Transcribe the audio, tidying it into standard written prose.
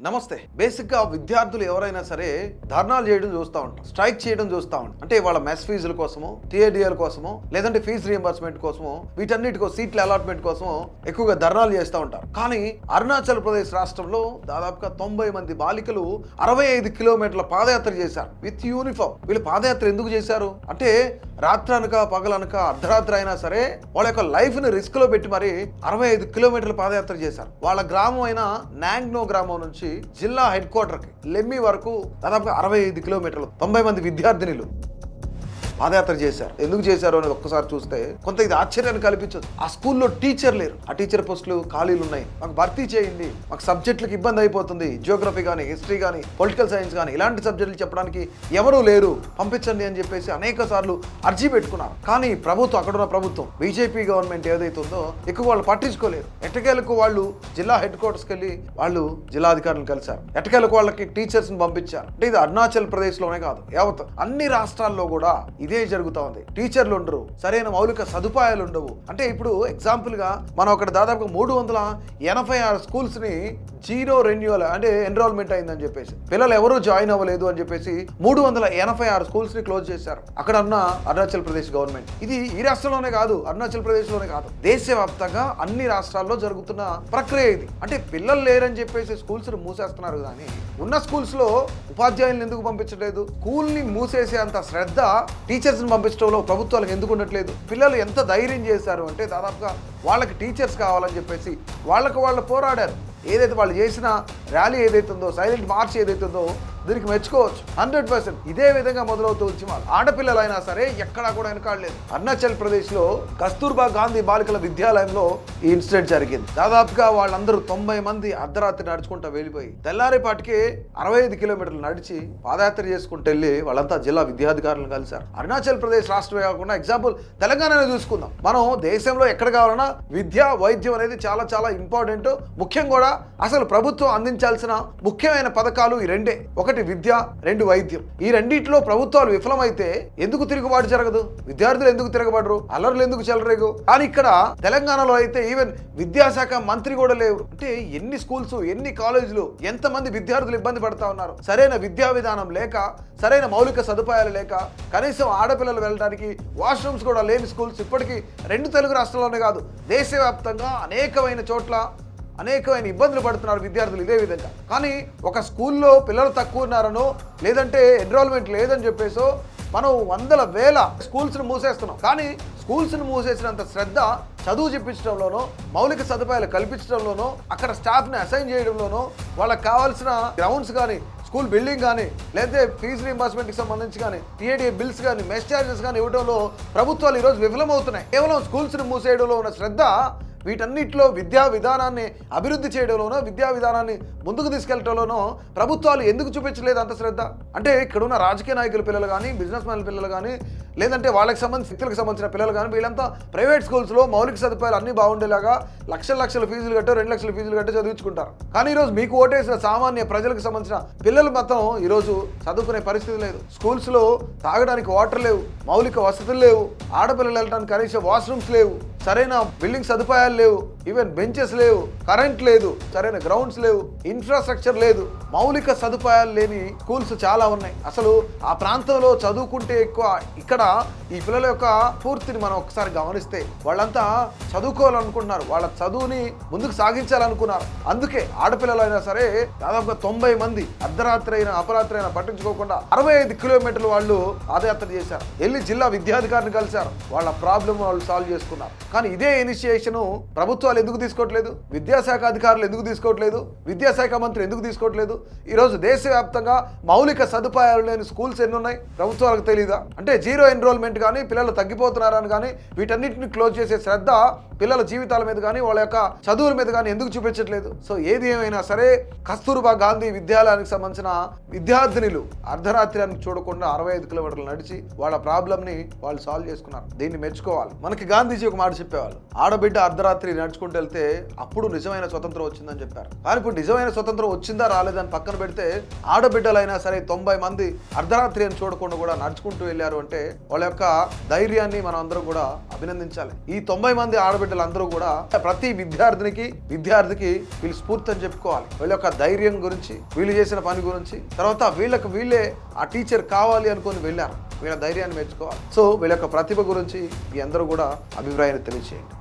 నమస్తే. బేసిక్గా విద్యార్థులు ఎవరైనా సరే ధర్నాలు చేయడం చూస్తూ ఉంటాం, స్ట్రైక్ చేయడం చూస్తూ ఉంటాం. అంటే వాళ్ళ మెస్ ఫీజుల కోసమో, టీఏడిఎల్ కోసమో, లేదంటే ఫీజు రియంబర్స్మెంట్ కోసమో, వీటన్నిటికో సీట్ల అలాట్మెంట్ కోసమో ఎక్కువగా ధర్నాలు చేస్తూ ఉంటారు. కానీ అరుణాచల్ ప్రదేశ్ రాష్ట్రంలో దాదాపుగా 90 మంది బాలికలు 65 కిలోమీటర్ల పాదయాత్ర చేశారు విత్ యూనిఫామ్. వీళ్ళు పాదయాత్ర ఎందుకు చేశారు అంటే రాత్రనక పగలనక అర్ధరాత్రి అయినా సరే వాళ్ళ యొక్క లైఫ్ ని రిస్క్ లో పెట్టి మరి 65 కిలోమీటర్ల పాదయాత్ర చేశారు. వాళ్ళ గ్రామం అయిన నాంగ్నో గ్రామం నుంచి జిల్లా హెడ్ క్వార్టర్ కి లెమ్మి వరకు దాదాపుగా 65 కిలోమీటర్లు 90 మంది విద్యార్థినిలు పాదయాత్ర చేశారు. ఎందుకు చేశారు అనేది ఒక్కసారి చూస్తే కొంత ఇది ఆశ్చర్యాన్ని కల్పించదు. ఆ స్కూల్లో టీచర్ లేరు, ఆ టీచర్ పోస్టులు ఖాళీలు ఉన్నాయి, మాకు భర్తీ చేయండి, మాకు సబ్జెక్టులకు ఇబ్బంది అయిపోతుంది, జియోగ్రఫీ కానీ, హిస్టరీ కానీ, పొలిటికల్ సైన్స్ కానీ ఇలాంటి సబ్జెక్టులు చెప్పడానికి ఎవరూ లేరు, పంపించండి అని చెప్పేసి అనేక సార్లు అర్జీ పెట్టుకున్నారు. కానీ ప్రభుత్వం, అక్కడున్న ప్రభుత్వం, బీజేపీ గవర్నమెంట్ ఏదైతే ఉందో ఎక్కువ వాళ్ళు పట్టించుకోలేరు. ఎట్టకేలకు వాళ్ళు జిల్లా హెడ్ క్వార్టర్స్కి వెళ్ళి వాళ్ళు జిల్లాధికారులను కలిశారు. ఎట్టకేలకు వాళ్ళకి టీచర్స్ ని పంపించారు. అంటే ఇది అరుణాచల్ ప్రదేశ్ లోనే కాదు, యావత్ అన్ని రాష్ట్రాల్లో కూడా ఇదే జరుగుతా ఉంది. టీచర్లు ఉండరు, సరైన మౌలిక సదుపాయాలు ఉండవు. అంటే ఇప్పుడు ఎగ్జాంపుల్ గా మనం అక్కడ దాదాపు 386 స్కూల్స్ ని జీరో రెన్యువల్ అంటే ఎన్రోల్మెంట్ అయిందని చెప్పేసి పిల్లలు ఎవరూ జాయిన్ అవ్వలేదు అని చెప్పేసి 386 స్కూల్స్ ని క్లోజ్ చేశారు అక్కడ ఉన్న అరుణాచల్ ప్రదేశ్ గవర్నమెంట్. ఇది ఈ రాష్ట్రంలోనే కాదు, అరుణాచల్ ప్రదేశ్ లోనే కాదు, దేశవ్యాప్తంగా అన్ని రాష్ట్రాల్లో జరుగుతున్న ప్రక్రియ ఇది. అంటే పిల్లలు లేరని చెప్పేసి స్కూల్స్ ని మూసేస్తున్నారు, కానీ ఉన్న స్కూల్స్ లో ఉపాధ్యాయులను ఎందుకు పంపించలేదు? స్కూల్ ని మూసేసే అంత శ్రద్ధ టీచర్స్ ని పంపించడంలో ప్రభుత్వాలకు ఎందుకు ఉండట్లేదు? పిల్లలు ఎంత ధైర్యం చేశారు అంటే దాదాపుగా వాళ్ళకి టీచర్స్ కావాలని చెప్పేసి వాళ్ళు పోరాడారు. ఏదైతే వాళ్ళు చేసిన ర్యాలీ ఏదైతే ఉందో, సైలెంట్ మార్చ్ ఏదైతే ఉందో దీనికి మెచ్చుకోవచ్చు 100%. ఇదే విధంగా మొదలవుతూ ఉద్యమాలు. ఆడపిల్లలైనా సరే ఎక్కడా కూడా వెనకాడలేదు. అరుణాచల్ ప్రదేశ్ లో కస్తూర్బా గాంధీ బాలికల విద్యాలయంలో ఈ ఇన్సిడెంట్ జరిగింది. దాదాపుగా వాళ్ళందరూ 90 మంది అర్ధరాత్రి నడుచుకుంటూ వెళ్ళిపోయి తెల్లారేపాటికి 65 కిలోమీటర్లు నడిచి పాదయాత్ర చేసుకుంటూ వెళ్ళి వాళ్ళంతా జిల్లా విద్యాధికారులను కలిశారు. అరుణాచల్ ప్రదేశ్ రాష్ట్రమే కాకుండా ఎగ్జాంపుల్ తెలంగాణనే చూసుకుందాం. మనం దేశంలో ఎక్కడ కావాలన్నా విద్య, వైద్యం అనేది చాలా చాలా ఇంపార్టెంట్. ముఖ్యం కూడా అసలు ప్రభుత్వం అందించాల్సిన ముఖ్యమైన పథకాలు ఈ రెండే. ఒకటి విద్య, 2 వైద్యం. ఈ రెండిట్లో ప్రభుత్వాలు విఫలమైతే ఎందుకు తిరుగుబాటు జరగదు? విద్యార్థులు ఎందుకు తిరగబడరు? అల్లర్లు ఎందుకు చెలరేగు? కానీ ఇక్కడ తెలంగాణలో అయితే ఈవెన్ విద్యాశాఖ మంత్రి కూడా లేవు. అంటే ఎన్ని స్కూల్స్, ఎన్ని కాలేజీలు, ఎంతమంది విద్యార్థులు ఇబ్బంది పడతా ఉన్నారు. సరైన విద్యా విధానం లేక, సరైన మౌలిక సదుపాయాలు లేక, కనీసం ఆడపిల్లలు వెళ్ళడానికి వాష్రూమ్స్ కూడా లేని స్కూల్స్ ఇప్పటికీ 2 తెలుగు రాష్ట్రాల్లోనే కాదు దేశవ్యాప్తంగా అనేకమైన చోట్ల అనేకమైన ఇబ్బందులు పడుతున్నారు విద్యార్థులు ఇదే విధంగా. కానీ ఒక స్కూల్లో పిల్లలు తక్కువ ఉన్నారనో, లేదంటే ఎన్రోల్మెంట్ లేదని చెప్పేసో మనం వందల వేల స్కూల్స్ను మూసేస్తున్నాం. కానీ స్కూల్స్ను మూసేసినంత శ్రద్ధ చదువు చెప్పించడంలోనో, మౌలిక సదుపాయాలు కల్పించడంలోనో, అక్కడ స్టాఫ్ని అసైన్ చేయడంలోనో, వాళ్ళకి కావాల్సిన గ్రౌండ్స్ కానీ, స్కూల్ బిల్డింగ్ కానీ, లేదా ఫీజు రీంబర్స్మెంట్కి సంబంధించి కానీ, టీఏడీ బిల్స్ కానీ, మెస్ ఛార్జెస్ కానీ ఇవ్వడంలో ప్రభుత్వాలు ఈరోజు విఫలమవుతున్నాయి. కేవలం స్కూల్స్ని మూసేయడంలో ఉన్న శ్రద్ధ వీటన్నిటిలో విద్యా విధానాన్ని అభివృద్ధి చేయడంలోనో, విద్యా విధానాన్ని ముందుకు తీసుకెళ్లడంలోనో ప్రభుత్వాలు ఎందుకు చూపించలేదు అంత శ్రద్ధ? అంటే ఇక్కడున్న రాజకీయ నాయకుల పిల్లలు కానీ, బిజినెస్ మ్యాన్ల పిల్లలు కానీ, లేదంటే వాళ్ళకి సంబంధించిన వ్యక్తులకు సంబంధించిన పిల్లలు కానీ వీళ్ళంతా ప్రైవేట్ స్కూల్స్లో మౌలిక సదుపాయాలు అన్నీ బాగుండేలాగా లక్షల ఫీజులు కట్టో, 2 లక్షల ఫీజులు కట్టో చదివించుకుంటారు. కానీ ఈరోజు మీకు ఓటేసిన సామాన్య ప్రజలకు సంబంధించిన పిల్లలు మొత్తం ఈరోజు చదువుకునే పరిస్థితి లేదు. స్కూల్స్లో తాగడానికి వాటర్ లేవు, మౌలిక వసతులు లేవు, ఆడపిల్లలు వెళ్ళడానికి కనీసం వాష్రూమ్స్ లేవు, సరైన బిల్డింగ్ సదుపాయాలు లేవు, ఈవెన్ బెంచెస్ లేవు, కరెంట్ లేదు, సరైన గ్రౌండ్స్ లేవు, ఇన్ఫ్రాస్ట్రక్చర్ లేదు, మౌలిక సదుపాయాలు లేని స్కూల్స్ చాలా ఉన్నాయి. అసలు ఆ ప్రాంతంలో చదువుకుంటే ఎక్కువ. ఇక్కడ ఈ పిల్లల యొక్క పూర్తిని మనం ఒకసారి గమనిస్తే వాళ్ళంతా చదువుకోవాలనుకుంటున్నారు, వాళ్ళ చదువుని ముందుకు సాగించాలనుకున్నారు. అందుకే ఆడపిల్లలైనా సరే దాదాపుగా 90 మంది అర్ధరాత్రి అయినా అపరాత్రి అయినా పట్టించుకోకుండా 65 కిలోమీటర్లు వాళ్ళు పాదయాత్ర చేశారు. వెళ్ళి జిల్లా విద్యాధికారిని కలిశారు, వాళ్ళ ప్రాబ్లం వాళ్ళు సాల్వ్ చేసుకున్నారు. కానీ ఇదే ఇనిషియేషన్ ప్రభుత్వాలు ఎందుకు తీసుకోవట్లేదు? విద్యాశాఖ అధికారులు ఎందుకు తీసుకోవట్లేదు? విద్యాశాఖ మంత్రి ఎందుకు తీసుకోవట్లేదు? ఈరోజు దేశవ్యాప్తంగా మౌలిక సదుపాయాలు లేని స్కూల్స్ ఎన్ని ఉన్నాయి ప్రభుత్వాలకు తెలియదా? అంటే జీరో ఎన్రోల్మెంట్ కానీ, పిల్లలు తగ్గిపోతున్నారని కానీ వీటన్నిటిని క్లోజ్ చేసే శ్రద్ధ పిల్లల జీవితాల మీద కానీ, వాళ్ళ యొక్క చదువుల మీద కానీ ఎందుకు చూపించట్లేదు? సో ఏది ఏమైనా సరే కస్తూర్బా గాంధీ విద్యాలయానికి సంబంధించిన విద్యార్థినులు అర్ధరాత్రి అని చూడకుండా 65 కిలోమీటర్లు నడిచి వాళ్ళ ప్రాబ్లంని వాళ్ళు సాల్వ్ చేసుకున్నారు. దీన్ని మెచ్చుకోవాలి. మనకి గాంధీజీ ఒక మాట చెప్పేవాళ్ళు, ఆడబిడ్డ అర్ధరాత్రి నడుచుకుంటూ వెళ్తే అప్పుడు నిజమైన స్వతంత్రం వచ్చిందని చెప్పారు. కానీ ఇప్పుడు నిజమైన స్వతంత్రం వచ్చిందా రాలేదని పక్కన పెడితే ఆడబిడ్డలైనా సరే 90 మంది అర్ధరాత్రి అని చూడకుండా కూడా నడుచుకుంటూ వెళ్ళారు అంటే వాళ్ళ యొక్క ధైర్యాన్ని మనం అందరం కూడా అభినందించాలి. ఈ 90 మంది ఆడబిడ్డలందరూ కూడా ప్రతి విద్యార్థికి వీళ్ళు స్ఫూర్తి అని చెప్పుకోవాలి. వీళ్ళ యొక్క ధైర్యం గురించి, వీళ్ళు చేసిన పని గురించి, తర్వాత వీళ్ళే ఆ టీచర్ కావాలి అనుకొని వెళ్ళారు. వీళ్ళ ధైర్యాన్ని మెచ్చుకోవాలి. సో వీళ్ళ యొక్క ప్రతిభ గురించి మీ అందరూ కూడా అభిప్రాయాన్ని తెలియజేయండి.